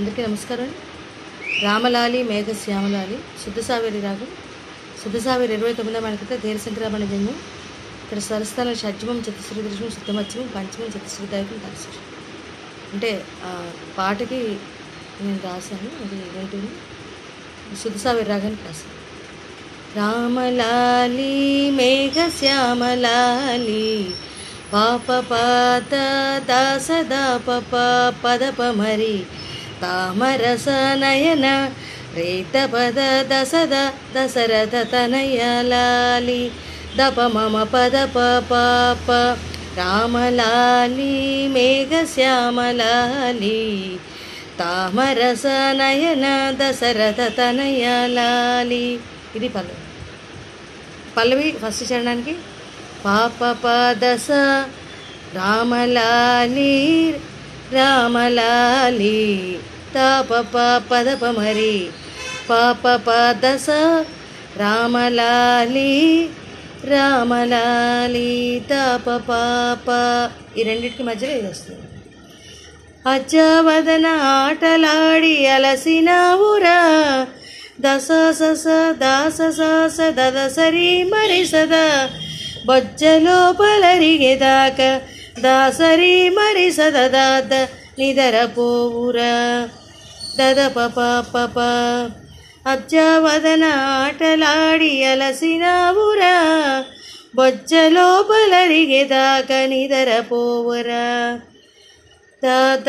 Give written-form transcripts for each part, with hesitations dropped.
అందరికీ నమస్కారం. రామలాలి మేఘశ్యామలాలి శుద్ధసావేరి రాగం. శుద్ధసావేరి 29వ మనకైతే ధీరశంకరాభరణ జన్మం. ఇక్కడ స్వరస్థానం షడ్జమం, చతుశ్రుతి దృశ్యం, శుద్ధమత్యమం, పంచమం, చతుశ్రుతిదాయకం, తలశ్రుతి. అంటే పాటకి నేను రాశాను, అది ఏంటిది శుద్ధసావేరి రాగానికి రాశాను. రామలాలి మేఘశ్యామలాలి పాప పాత దాస దాప పదప మరి తామరస నయన రేత పద దసద దశరథ తనయలాలి దప మమ పద పాప రామలాలి మేఘశ్యామలాలి తామరస నయన దశరథ తనయలాలి. ఇది పల్లవి. పల్లవి ఫస్ట్ చరణానికి పాప పదస రామలాలి రామలాలి తాప పదప మరి పాప పదస రామలాలి రామలాలి తాప పాప. ఈ రెండింటికి మధ్యలో ఇది వస్తుంది. అజ్జవదన ఆటలాడి అలసినావురా దస సస దాస సాస దద సరి మరి సదా బొజ్జలోపలరిగేదాక దాసరి మరి సదదాద నిదర పోవురా దద పప పప. అజ్జవదన ఆటలాడి అలసినావురా బొజ్జలోపలరిగేదాక నిదర పోవురా దాద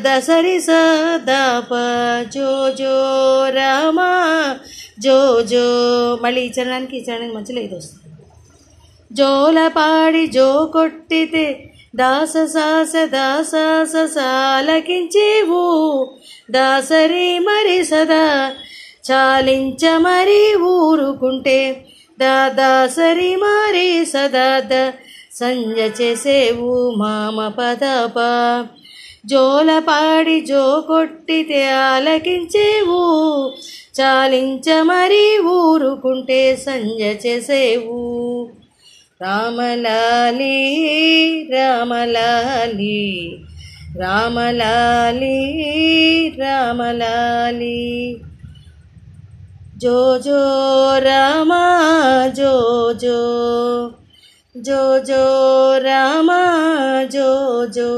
దసరి సదాప జో జో రామ జో జో. మళ్ళీ ఈ చరణానికి మధ్యలో ఇది వస్తుంది. జోలపాడి జో కొట్టితే దాస సాస దాసాస సాలకించేవు దాసరి మరి సదా చాలించ మరి ఊరుకుంటే దాసరి మరి సదా సంజ చేసేవు మామ పదప. జోలపాడి జో కొట్టితే ఆలకించేవు చాలించ మరి ఊరుకుంటే సంజ చేసేవు. రామలాలి రామలాలి రామలాలి రామలాలి జో జో రామ జో జో జో జో రామ జో జో.